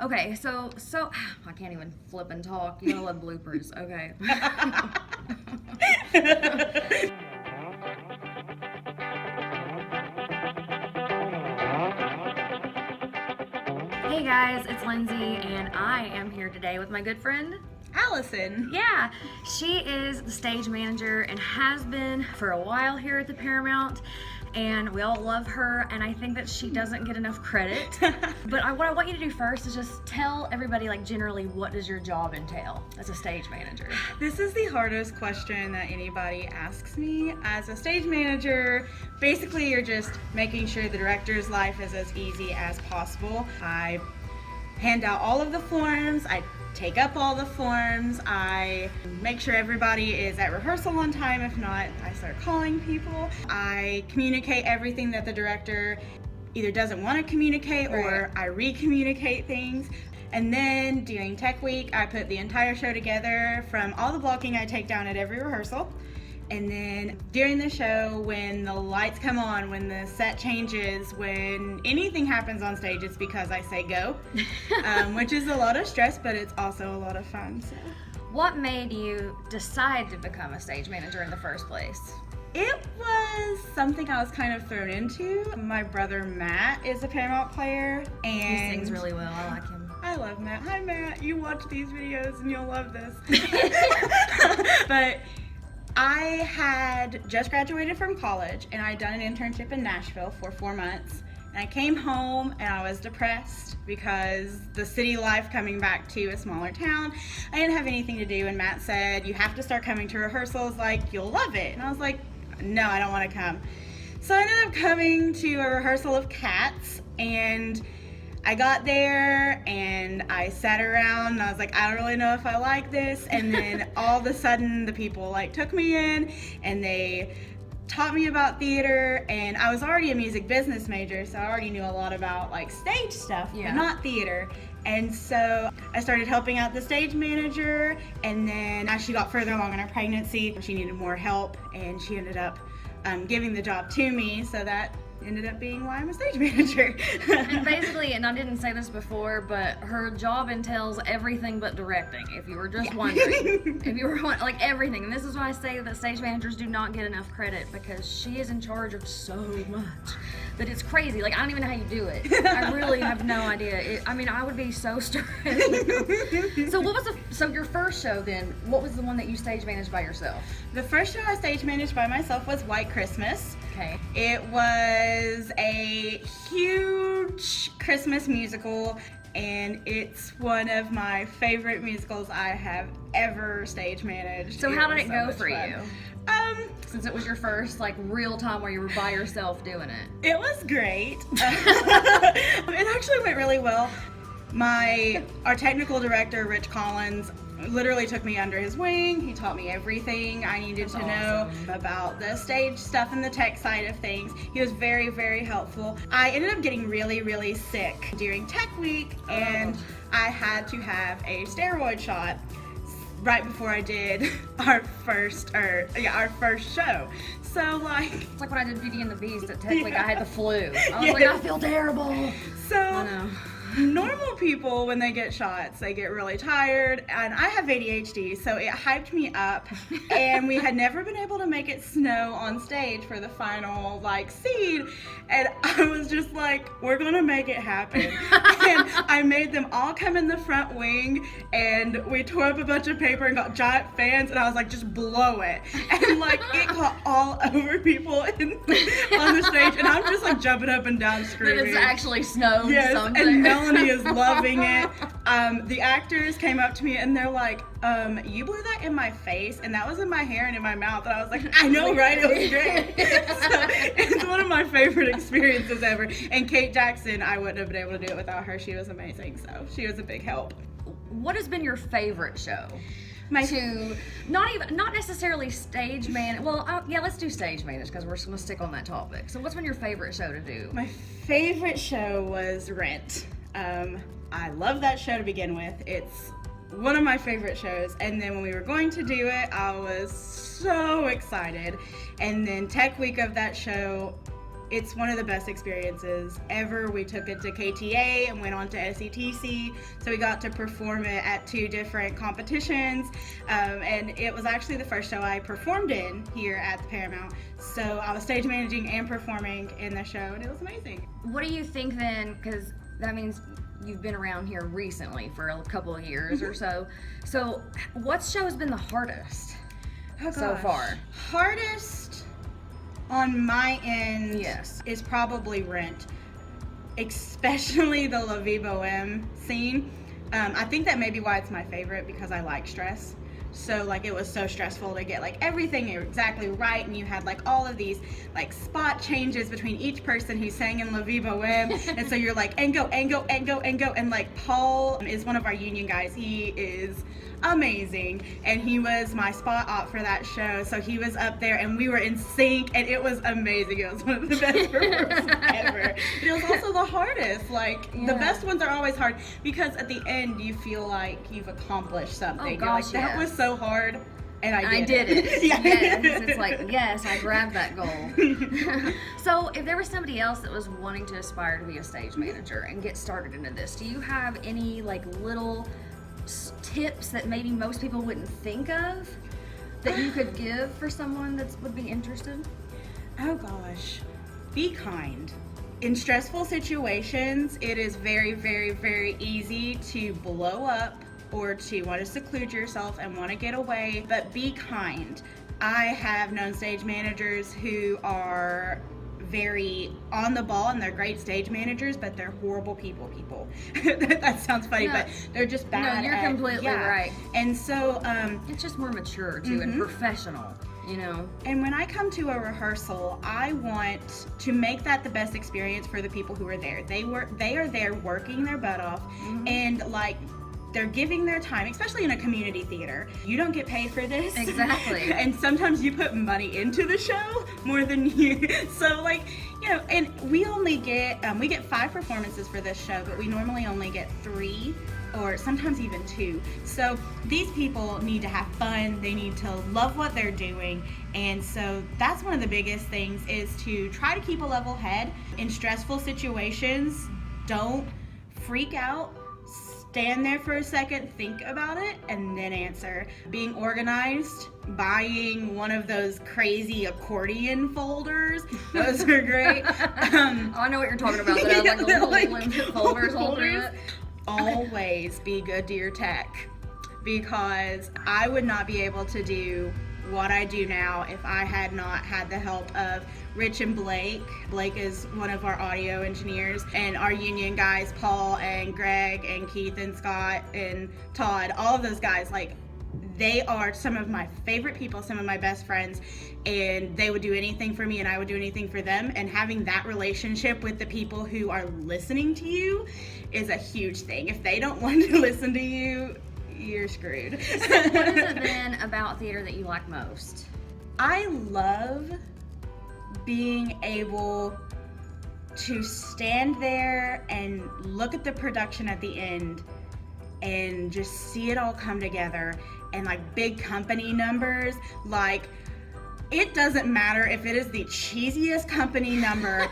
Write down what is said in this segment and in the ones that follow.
Okay, so I can't even flip and talk. You gotta love bloopers. Okay. Hey guys, it's Lindsay, and I am here today with my good friend Allison. Yeah, she is the stage manager and has been for a while here at the Paramount, and we all love her, and I think that she doesn't get enough credit. But what I want you to do first is just tell everybody, like, generally, what does your job entail as a stage manager? This is the hardest question that anybody asks me. As a stage manager, basically you're just making sure the director's life is as easy as possible. I hand out all of the forms, I take up all the forms, I make sure everybody is at rehearsal on time. If not, I start calling people. I communicate everything that the director either doesn't want to communicate or I re-communicate things. And then during tech week, I put the entire show together from all the blocking I take down at every rehearsal. And then during the show, when the lights come on, when the set changes, when anything happens on stage, it's because I say go, which is a lot of stress, but it's also a lot of fun. So. What made you decide to become a stage manager in the first place? It was something I was kind of thrown into. My brother Matt is a Paramount player, and He sings really well. I like him. I love Matt. Hi Matt, you watch these videos and you'll love this. But I had just graduated from college and I'd done an internship in Nashville for 4 months. And I came home and I was depressed because the city life coming back to a smaller town, I didn't have anything to do. And Matt said, you have to start coming to rehearsals, like, you'll love it. And I was like, no, I don't want to come. So I ended up coming to a rehearsal of Cats, and I got there and I sat around and I was like, I don't really know if I like this. And then all of a sudden the people like took me in and they taught me about theater, and I was already a music business major, so I already knew a lot about like stage stuff, but not theater. And so I started helping out the stage manager, and then as she got further along in her pregnancy, she needed more help, and she ended up giving the job to me, so that ended up being why I'm a stage manager. And basically, and I didn't say this before, but her job entails everything but directing, if you were just wondering. If you were like everything. And this is why I say that stage managers do not get enough credit, because she is in charge of so much that it's crazy. Like, I don't even know how you do it. I really have no idea. I would be so stressed. So so your first show then, what was the one that you stage managed by yourself? The first show I stage managed by myself was White Christmas. Okay. It was a huge Christmas musical, and it's one of my favorite musicals I have ever stage managed. So how did it go for you? Since it was your first like real time where you were by yourself doing it. It was great. It actually went really well. Our technical director, Rich Collins, literally took me under his wing. He taught me everything I needed to know about the stage stuff and the tech side of things. He was very, very helpful. I ended up getting really, really sick during tech week, and I had to have a steroid shot right before I did our first show. So like, it's like when I did Beauty and the Beast at Tech Week, I had the flu. I was like, I feel terrible. So I know. Normal people, when they get shots, they get really tired, and I have ADHD, so it hyped me up, and we had never been able to make it snow on stage for the final scene, and I was just like, we're gonna make it happen. And I made them all come in the front wing, and we tore up a bunch of paper and got giant fans, and I was like, just blow it. And it got all over people on the stage, and I'm just jumping up and down screaming. That it's actually snowed something. And Melanie is loving it. The actors came up to me and they're like, you blew that in my face, and that was in my hair and in my mouth. And I was like, I know, right? It was great. So, it's one of my favorite experiences ever. And Kate Jackson, I wouldn't have been able to do it without her. She was amazing. So she was a big help. What has been your favorite show? Not necessarily stage man. Well, yeah, let's do stage manage because we're going to stick on that topic. So what's been your favorite show to do? My favorite show was Rent. I love that show to begin with. It's one of my favorite shows, and then when we were going to do it, I was so excited. And then tech week of that show, It's one of the best experiences ever. We took it to KTA and went on to SETC, so we got to perform it at 2 different competitions, and it was actually the first show I performed in here at the Paramount. So I was stage managing and performing in the show, and it was amazing. What do you think then, because that means you've been around here recently for a couple of years or so. So what show has been the hardest so far? Hardest on my end, yes, is probably Rent, especially the La Vie Boheme scene. I think that may be why it's my favorite, because I like stress. So like it was so stressful to get like everything exactly right, and you had like all of these like spot changes between each person who sang in La Vie Boheme, and so you're like and go, and like Paul is one of our union guys. He is amazing, and he was my spot op for that show, so he was up there and we were in sync, and it was amazing. It was one of the best performances ever. But it was also the hardest. Like the best ones are always hard, because at the end you feel like you've accomplished something. Oh gosh, you're like, that was so hard, and I did it. Yeah. Yes, it's like, yes, I grabbed that goal. So if there was somebody else that was wanting to aspire to be a stage manager and get started into this, do you have any like little tips that maybe most people wouldn't think of that you could give for someone that would be interested? Oh gosh, be kind. In stressful situations, it is very, very, very easy to blow up or to want to seclude yourself and want to get away, but be kind. I have known stage managers who are very on the ball and they're great stage managers, but they're horrible people. That sounds funny, but they're just bad. No, you're completely right. And so it's just more mature too, and professional, you know. And when I come to a rehearsal, I want to make that the best experience for the people who are there. They are there working their butt off, and like they're giving their time, especially in a community theater. You don't get paid for this. Exactly. And sometimes you put money into the show more than you. So like, you know, and we only get, we get 5 performances for this show, but we normally only get 3 or sometimes even 2. So these people need to have fun. They need to love what they're doing. And so that's one of the biggest things, is to try to keep a level head in stressful situations. Don't freak out. Stand there for a second, think about it, and then answer. Being organized, buying one of those crazy accordion folders. Those are great. I know what you're talking about. That has like little limited folders all through it. Always be good to your tech, because I would not be able to do what I do now if I had not had the help of Rich and Blake. Blake is one of our audio engineers, and our union guys, Paul and Greg and Keith and Scott and Todd, all of those guys, like they are some of my favorite people, some of my best friends, and they would do anything for me and I would do anything for them. And having that relationship with the people who are listening to you is a huge thing. If they don't want to listen to you, you're screwed. So what is it then about theater that you like most? I love being able to stand there and look at the production at the end and just see it all come together, and like big company numbers, like it doesn't matter if it is the cheesiest company number.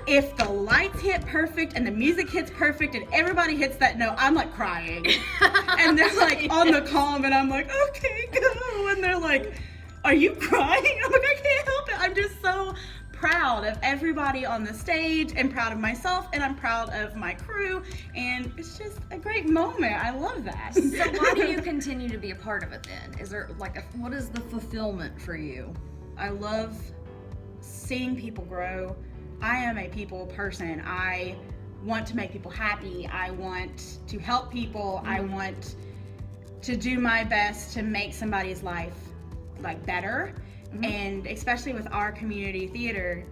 If the lights hit perfect and the music hits perfect and everybody hits that note, I'm like crying. And they're like on the comm, and I'm like, okay, go. And they're like, are you crying? I'm like, I can't help it. I'm just so proud of everybody on the stage, and proud of myself, and I'm proud of my crew, and it's just a great moment. I love that. So why do you continue to be a part of it then? Is there like what is the fulfillment for you? I love seeing people grow. I am a people person. I want to make people happy. I want to help people. I want to do my best to make somebody's life like better. And especially with our community theater,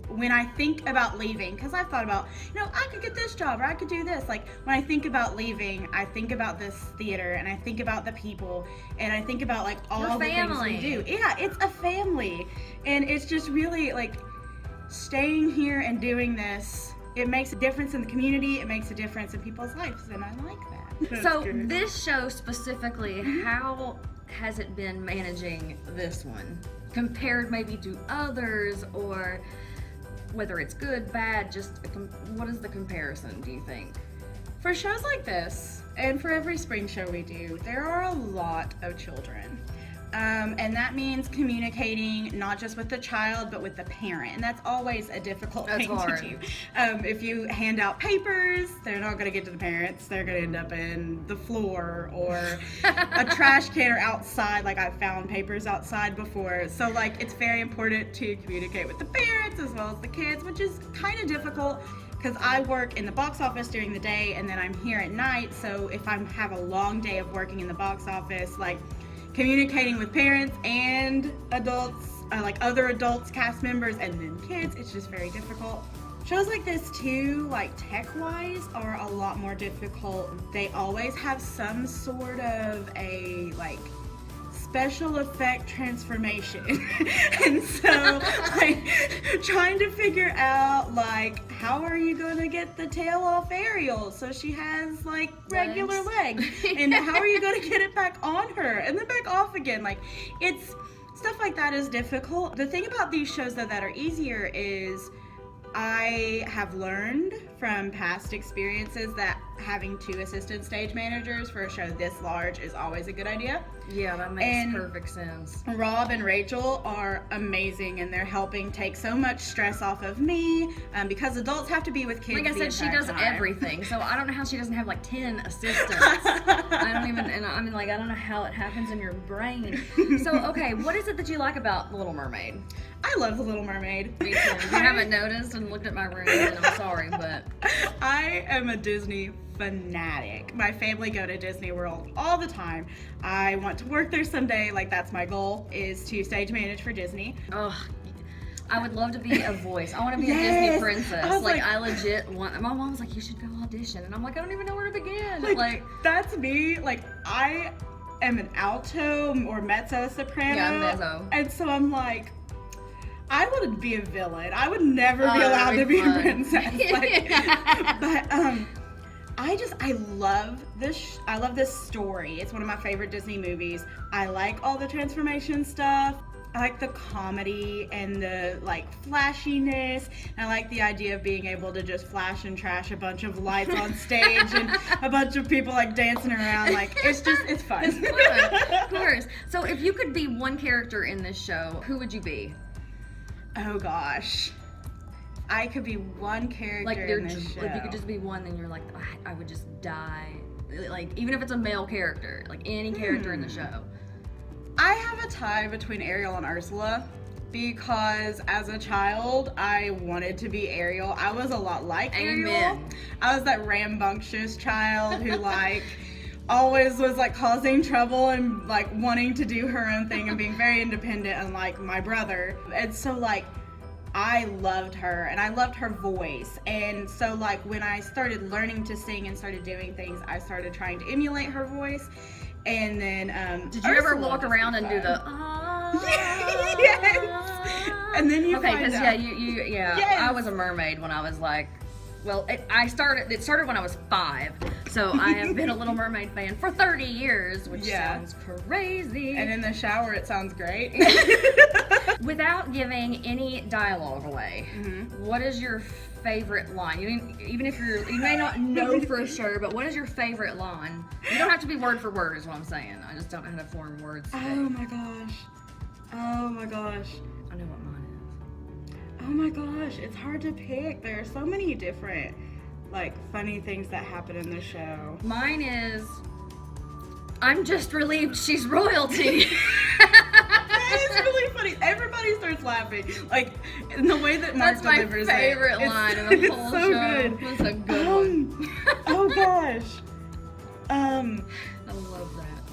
when I think about leaving, because I've thought about, you know, I could get this job or I could do this. Like when I think about leaving, I think about this theater, and I think about the people, and I think about like all the things we do. Yeah, it's a family, and it's just really like staying here and doing this. It makes a difference in the community. It makes a difference in people's lives, and I like that. So this show specifically, how has it been managing this one? compared maybe to others, or whether it's good, bad, just what is the comparison, do you think? For shows like this, and for every spring show we do, there are a lot of children. And that means communicating not just with the child, but with the parent. And that's always a difficult thing to do. If you hand out papers, they're not going to get to the parents. They're going to end up in the floor or a trash can or outside. Like, I've found papers outside before. So, like, it's very important to communicate with the parents as well as the kids, which is kind of difficult because I work in the box office during the day and then I'm here at night. So if I have a long day of working in the box office, like, communicating with parents and adults, like other adults, cast members, and then kids, it's just very difficult. Shows like this too, like tech-wise, are a lot more difficult. They always have some sort of a like special effect transformation. And so like trying to figure out like how are you going to get the tail off Ariel so she has like regular legs, and how are you going to get it back on her and then back off again? Like, it's stuff like that is difficult. The thing about these shows though that are easier is I have learned from past experiences that having 2 assistant stage managers for a show this large is always a good idea. Yeah, that makes perfect sense. Rob and Rachel are amazing, and they're helping take so much stress off of me because adults have to be with kids. Like I said, she does everything, so I don't know how she doesn't have like 10 assistants. I don't even, and I mean, like, I don't know how it happens in your brain. So, okay, what is it that you like about Little Mermaid? I love The Little Mermaid. Me too. If you haven't noticed and looked at my room, then I'm sorry, but I am a Disney fanatic. My family go to Disney World all the time. I want to work there someday. Like, that's my goal, is to stage manage for Disney. Oh, I would love to be a voice. I want to be a Disney princess. Like, I legit want. My mom was like, "You should go audition," and I'm like, "I don't even know where to begin." Like that's me. Like, I am an alto or mezzo soprano. Yeah, mezzo. And so I'm like, I would be a villain. I would never be allowed to be a princess. Like, but I love this. I love this story. It's one of my favorite Disney movies. I like all the transformation stuff. I like the comedy and the like flashiness. I like the idea of being able to just flash and trash a bunch of lights on stage and a bunch of people like dancing around. Like, it's fun. It's fun, of course. So if you could be one character in this show, who would you be? Oh gosh. I could be one character in this show. If you could just be one, then you're like, I would just die. Like, even if it's a male character, like any character in the show. I have a tie between Ariel and Ursula because as a child, I wanted to be Ariel. I was a lot like Ariel. Amen. I was that rambunctious child who like always was like causing trouble and like wanting to do her own thing and being very independent, unlike my brother. And so like I loved her and I loved her voice. And so like when I started learning to sing and started doing things, I started trying to emulate her voice. And then did you ever walk around and do the yes. And then you find out. Yes. I was a mermaid when I was like, well, it started when I was 5. So I have been a Little Mermaid fan for 30 years, which sounds crazy. And in the shower, it sounds great. Without giving any dialogue away, what is your favorite line? Even if you may not know for sure, but what is your favorite line? You don't have to be word for word, is what I'm saying. I just don't know how to form words today. Oh my gosh. Oh my gosh. I know what mine is. Oh my gosh, it's hard to pick. There are so many different, like, funny things that happen in the show. Mine is, I'm just relieved she's royalty. That is really funny. Everybody starts laughing. Like, in the way that Mark delivers it. That's my favorite line of the whole so show. Good. It's a good one. Oh gosh. I love that.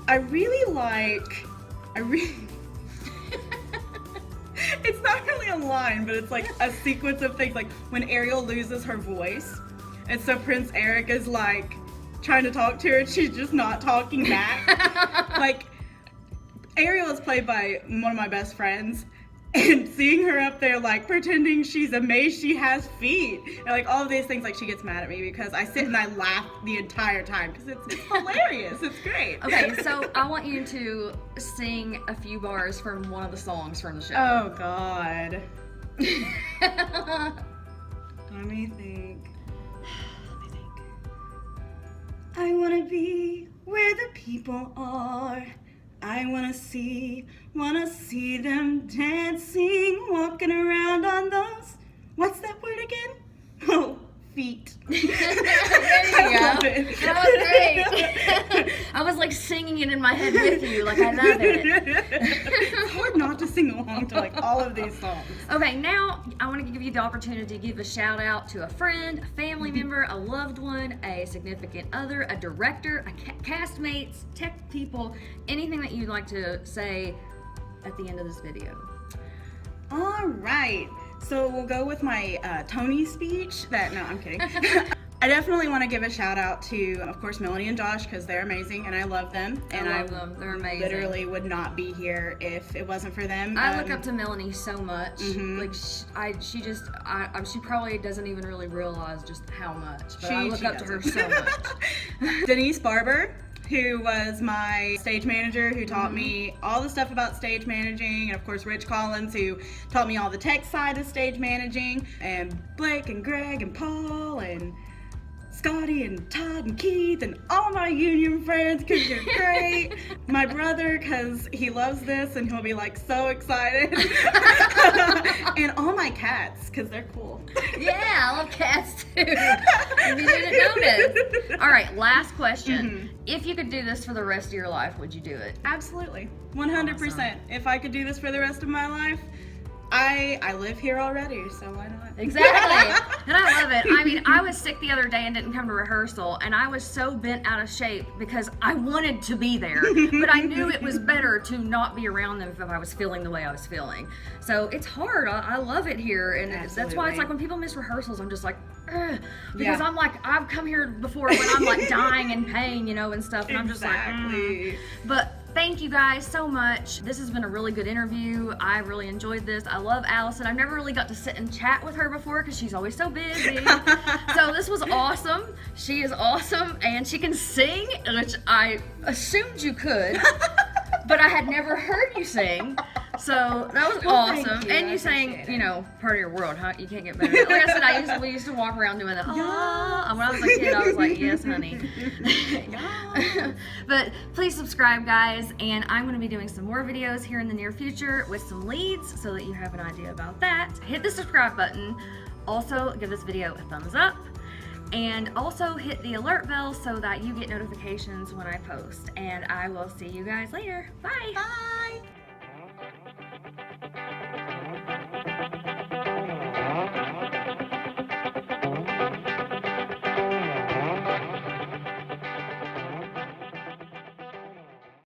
I really it's not really a line, but it's like a sequence of things, like when Ariel loses her voice, and so Prince Eric is like trying to talk to her and she's just not talking back. Like, Ariel is played by one of my best friends, And seeing her up there, like, pretending she's amazed she has feet. And, like, all of these things, like, she gets mad at me because I sit and I laugh the entire time because it's hilarious. It's great. Okay, so I want you to sing a few bars from one of the songs from the show. Oh, God. Let me think. I want to be where the people are. I wanna see them dancing, walking around on those, what's that word again? Oh, feet. There you go. That was great. I was like singing it in my head with you, like I love it. It's hard not to sing along to like all of these songs. Okay, now I want to give you the opportunity to give a shout out to a friend, a family member, a loved one, a significant other, a director, castmates, tech people, anything that you'd like to say at the end of this video. All right. So we'll go with my Tony speech. No, I'm kidding. I definitely want to give a shout out to, of course, Melanie and Josh because they're amazing and I love them. And I love them. They're amazing. Literally would not be here if it wasn't for them. I look up to Melanie so much. Like she probably doesn't even really realize just how much. But I look up to her so much. Denise Barber, who was my stage manager, who taught me all the stuff about stage managing, and of course Rich Collins, who taught me all the tech side of stage managing, and Blake and Greg and Paul and Scotty and Todd and Keith and all my union friends because you're great. My brother because he loves this and he'll be like so excited. And all my cats because they're cool. Yeah, I love cats too. If you didn't notice. All right, last question. If you could do this for the rest of your life, would you do it? Absolutely. 100%. Awesome. If I could do this for the rest of my life, I live here already, so why not? Exactly. And I love it. I mean, I was sick the other day and didn't come to rehearsal, and I was so bent out of shape because I wanted to be there, but I knew it was better to not be around them if I was feeling the way I was feeling. So it's hard. I love it here, and that's why it's like when people miss rehearsals, I'm just like, ugh, because I'm like, I've come here before when I'm like dying in pain, you know, and stuff, and I'm just like, But thank you guys so much. This has been a really good interview. I really enjoyed this. I love Allison. I've never really got to sit and chat with her before because she's always so busy. So this was awesome. She is awesome and she can sing, which I assumed you could, but I had never heard you sing. So that was awesome. And you sang, you know, Part of Your World, huh? You can't get better. Like I said, we used to walk around doing that. When I was a kid, I was like, yes, honey. But please subscribe, guys. And I'm going to be doing some more videos here in the near future with some leads so that you have an idea about that. Hit the subscribe button. Also, give this video a thumbs up. And also hit the alert bell so that you get notifications when I post. And I will see you guys later. Bye. Bye.